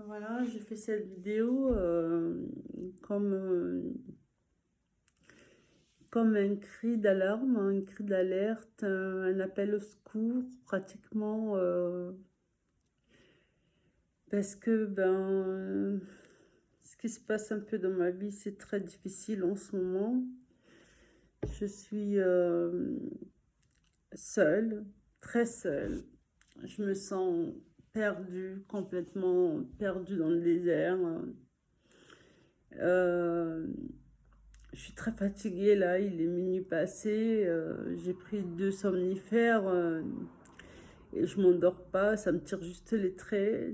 Voilà, j'ai fait cette vidéo comme, comme un cri d'alarme, un cri d'alerte, un appel au secours pratiquement, parce que ce qui se passe un peu dans ma vie, c'est très difficile en ce moment. Je suis seule, très seule. Je me sens perdue, complètement perdue dans le désert. Euh, Je suis très fatiguée là, il est minuit passé, j'ai pris 2 somnifères et je m'endors pas, ça me tire juste les traits.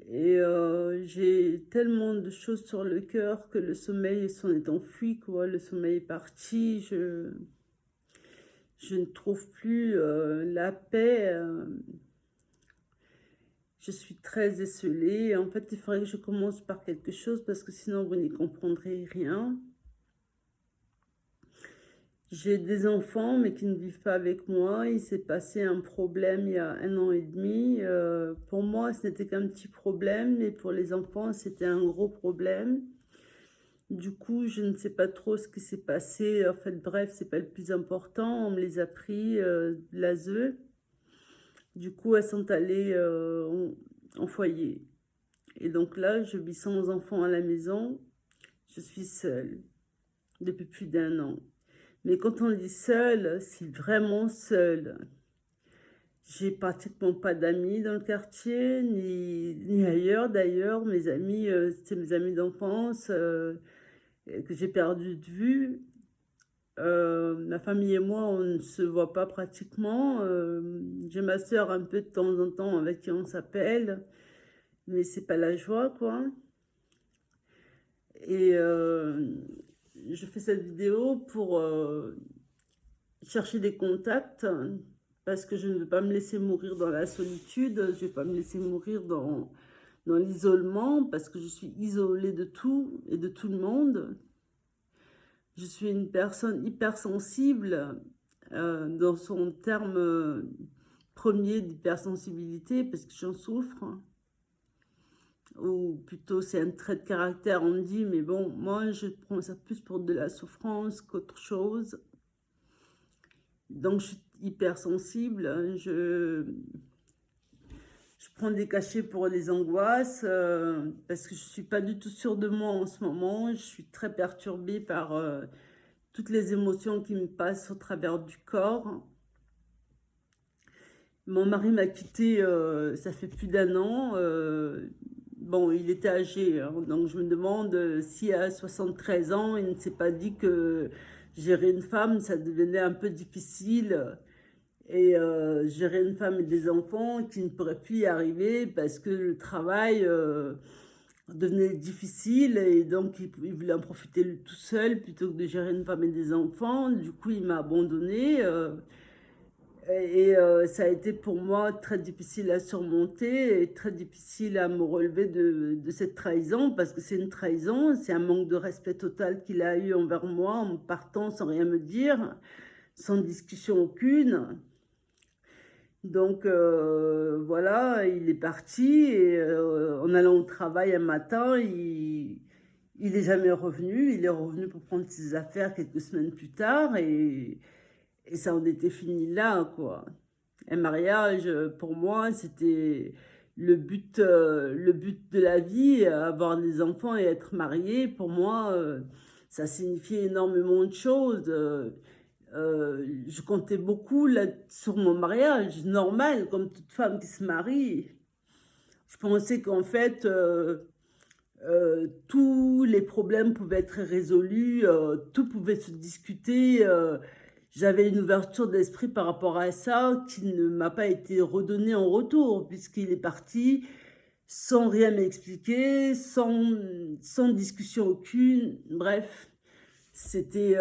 Et j'ai tellement de choses sur le cœur que le sommeil s'en est enfui, quoi. Le sommeil est parti, je ne trouve plus la paix. Je suis très esselée. En fait, il faudrait que je commence par quelque chose parce que sinon vous n'y comprendrez rien. J'ai des enfants, mais qui ne vivent pas avec moi. Il s'est passé un problème il y a 1 an et demi. Pour moi, ce n'était qu'un petit problème, mais pour les enfants, c'était un gros problème. Du coup, je ne sais pas trop ce qui s'est passé. En fait, bref, c'est pas le plus important. On me les a pris de l'ASE. Du coup, elles sont allées en foyer. Et donc là, je vis sans enfants à la maison. Je suis seule depuis plus d'1 an. Mais quand on dit seul, c'est vraiment seul. J'ai pratiquement pas d'amis dans le quartier, ni ailleurs d'ailleurs. Mes amis, c'était mes amis d'enfance que j'ai perdu de vue. Ma famille et moi, on ne se voit pas pratiquement. J'ai ma sœur un peu de temps en temps avec qui on s'appelle, mais c'est pas la joie, quoi. Et je fais cette vidéo pour chercher des contacts parce que je ne veux pas me laisser mourir dans la solitude, je ne vais pas me laisser mourir dans l'isolement parce que je suis isolée de tout et de tout le monde. Je suis une personne hypersensible dans son terme premier d'hypersensibilité parce que j'en souffre. Ou plutôt c'est un trait de caractère, on me dit, mais bon, moi je prends ça plus pour de la souffrance qu'autre chose. Donc, je suis hypersensible. Je prends des cachets pour les angoisses parce que je ne suis pas du tout sûre de moi en ce moment. Je suis très perturbée par toutes les émotions qui me passent au travers du corps. Mon mari m'a quittée, ça fait plus d'1 an. Bon, il était âgé, hein, donc je me demande si à 73 ans, il ne s'est pas dit que gérer une femme, ça devenait un peu difficile. Et gérer une femme et des enfants qui ne pourraient plus y arriver parce que le travail devenait difficile et donc il voulait en profiter lui tout seul plutôt que de gérer une femme et des enfants. Du coup, il m'a abandonnée ça a été pour moi très difficile à surmonter et très difficile à me relever de cette trahison parce que c'est une trahison, c'est un manque de respect total qu'il a eu envers moi en partant sans rien me dire, sans discussion aucune. Donc voilà, il est parti et en allant au travail un matin, il est jamais revenu. Il est revenu pour prendre ses affaires quelques semaines plus tard et ça en était fini là, quoi. Un mariage, pour moi, c'était le but de la vie, avoir des enfants et être marié. Pour moi, ça signifiait énormément de choses. Je comptais beaucoup là, sur mon mariage, normal, comme toute femme qui se marie. Je pensais qu'en fait, tous les problèmes pouvaient être résolus, tout pouvait se discuter. J'avais une ouverture d'esprit par rapport à ça qui ne m'a pas été redonnée en retour, puisqu'il est parti sans rien m'expliquer, sans discussion aucune. Bref, c'était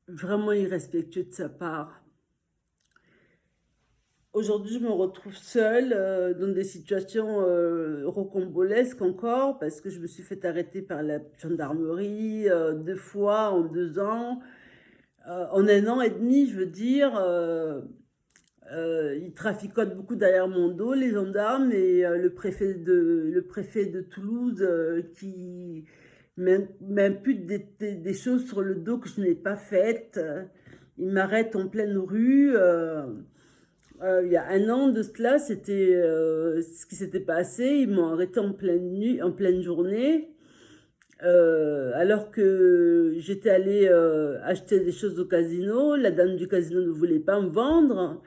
vraiment irrespectueux de sa part. Aujourd'hui, je me retrouve seule dans des situations rocambolesques encore parce que je me suis fait arrêter par la gendarmerie 2 fois en 2 ans. En 1 an et demi, je veux dire, Ils traficotent beaucoup derrière mon dos, les gendarmes, et le préfet de Toulouse qui m'impute des choses sur le dos que je n'ai pas faites. Il m'arrête en pleine rue. Il y a un an de cela, c'était ce qui s'était passé. Ils m'ont arrêté en pleine nuit, en pleine journée, alors que j'étais allée acheter des choses au casino. La dame du casino ne voulait pas me vendre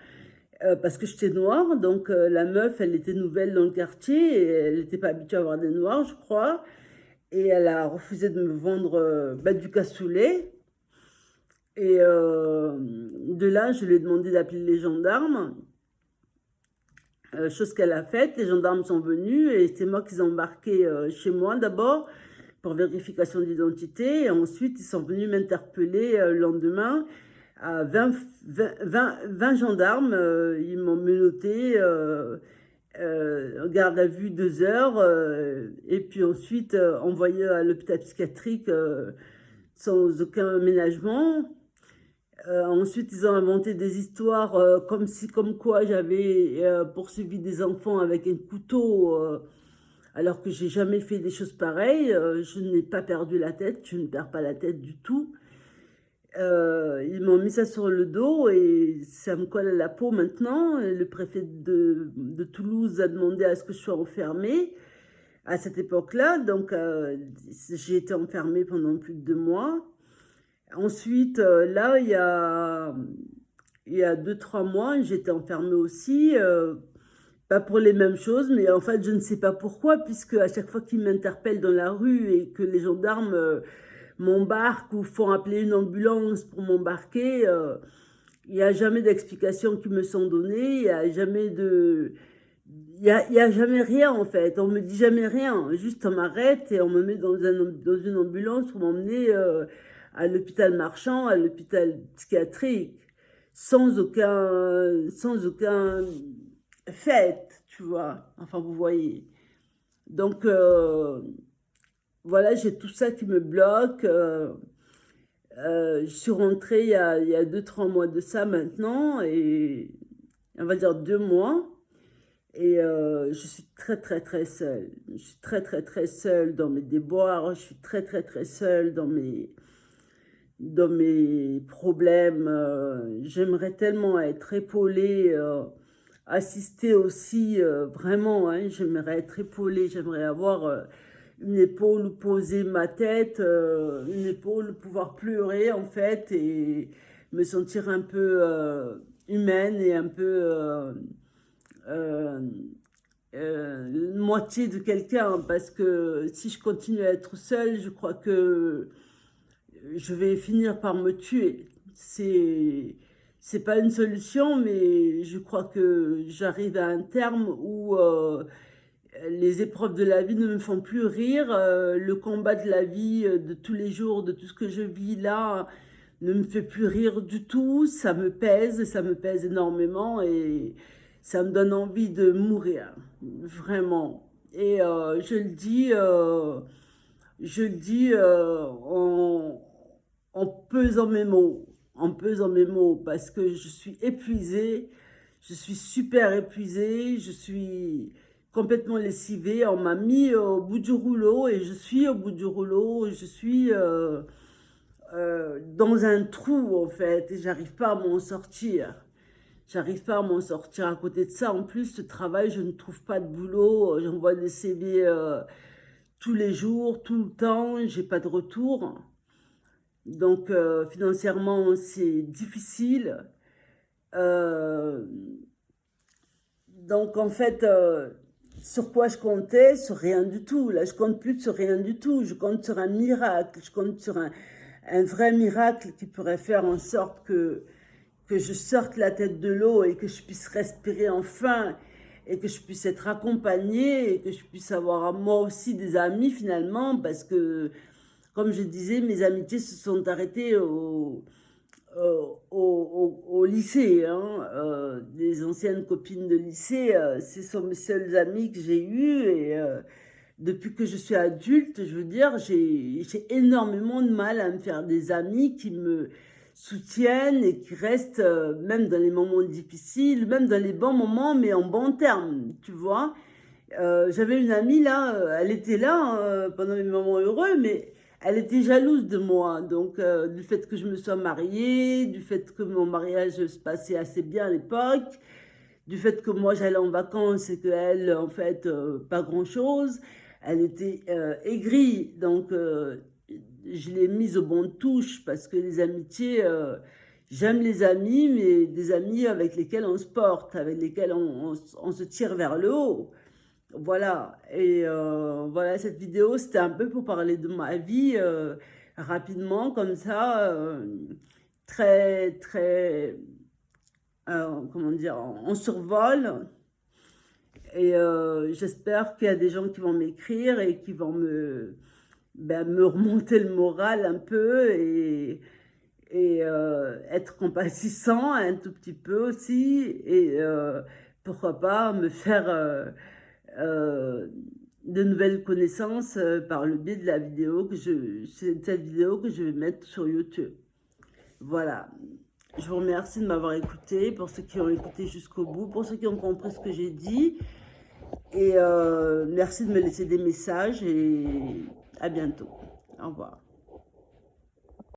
parce que j'étais noire. Donc la meuf, elle était nouvelle dans le quartier et elle n'était pas habituée à avoir des noirs, je crois. Et elle a refusé de me vendre du cassoulet. Et de là, je lui ai demandé d'appeler les gendarmes, chose qu'elle a faite. Les gendarmes sont venus et c'est moi qui les ai embarqués chez moi d'abord pour vérification d'identité. Et ensuite, ils sont venus m'interpeller le lendemain à 20 gendarmes. Ils m'ont menotté, garde à vue 2 heures, et puis ensuite envoyé à l'hôpital psychiatrique sans aucun ménagement. Ensuite, ils ont inventé des histoires comme quoi j'avais poursuivi des enfants avec un couteau, alors que j'ai jamais fait des choses pareilles. Je n'ai pas perdu la tête, je ne perds pas la tête du tout. Ils m'ont mis ça sur le dos et ça me colle à la peau maintenant. Le préfet de Toulouse a demandé à ce que je sois enfermée à cette époque-là. Donc, j'ai été enfermée pendant plus de 2 mois. Ensuite, là, il y a 2, 3 mois, j'étais enfermée aussi, pas pour les mêmes choses, mais en fait, je ne sais pas pourquoi, puisque à chaque fois qu'ils m'interpellent dans la rue et que les gendarmes m'embarquent ou font appeler une ambulance pour m'embarquer, il n'y a jamais d'explications qui me sont données, il n'y a jamais de... Il y a jamais rien en fait, on me dit jamais rien, juste on m'arrête et on me met dans une ambulance pour m'emmener à l'hôpital Marchand, à l'hôpital psychiatrique, sans aucun fait, tu vois, enfin vous voyez. Donc voilà, j'ai tout ça qui me bloque. Je suis rentrée il y a 2, 3 mois de ça maintenant, et on va dire 2 mois. Et je suis très très très seule. Je suis très très très seule dans mes déboires. Je suis très très très seule dans mes problèmes. J'aimerais tellement être épaulée, assistée aussi, vraiment. Hein, j'aimerais être épaulée. J'aimerais avoir une épaule où poser ma tête, une épaule où pouvoir pleurer en fait et me sentir un peu humaine et un peu euh, moitié de quelqu'un, parce que si je continue à être seule, je crois que je vais finir par me tuer. C'est pas une solution, mais je crois que j'arrive à un terme où les épreuves de la vie ne me font plus rire. Le combat de la vie de tous les jours, de tout ce que je vis là, ne me fait plus rire du tout. Ça me pèse énormément et ça me donne envie de mourir, vraiment. Et je le dis en pesant mes mots, parce que je suis épuisée, je suis super épuisée, je suis complètement lessivée. On m'a mis au bout du rouleau et je suis au bout du rouleau, je suis dans un trou en fait et j'arrive pas à m'en sortir. J'arrive pas à m'en sortir. À côté de ça, en plus, ce travail, je ne trouve pas de boulot. J'envoie des CV tous les jours, tout le temps. J'ai pas de retour. Donc, financièrement, c'est difficile. Euh, donc, en fait, sur quoi je comptais? Sur rien du tout. Là, je compte plus sur rien du tout. Je compte sur un miracle. Je compte sur un vrai miracle qui pourrait faire en sorte que je sorte la tête de l'eau et que je puisse respirer enfin et que je puisse être accompagnée et que je puisse avoir moi aussi des amis finalement, parce que comme je disais, mes amitiés se sont arrêtées au lycée, hein. Des anciennes copines de lycée, ce sont mes seules amies que j'ai eues, et depuis que je suis adulte, je veux dire, j'ai énormément de mal à me faire des amis qui me soutiennent et qui restent, même dans les moments difficiles, même dans les bons moments, mais en bons termes, tu vois? J'avais une amie là, elle était là, pendant mes moments heureux, mais elle était jalouse de moi. Donc, du fait que je me sois mariée, du fait que mon mariage se passait assez bien à l'époque, du fait que moi j'allais en vacances et qu'elle, en fait, pas grand-chose. Elle était, aigrie, donc je l'ai mise au banc de touche parce que les amitiés, j'aime les amis, mais des amis avec lesquels on se porte, avec lesquels on se tire vers le haut. Voilà, et voilà, cette vidéo, c'était un peu pour parler de ma vie, rapidement, comme ça, très, très, comment dire, en survol. Et j'espère qu'il y a des gens qui vont m'écrire et qui vont me remonter le moral un peu et être compatissant un tout petit peu aussi. Et pourquoi pas me faire heu, de nouvelles connaissances, par le biais de la vidéo cette vidéo que je vais mettre sur YouTube. Voilà. Je vous remercie de m'avoir écouté, pour ceux qui ont écouté jusqu'au bout, pour ceux qui ont compris ce que j'ai dit et merci de me laisser des messages et à bientôt. Au revoir.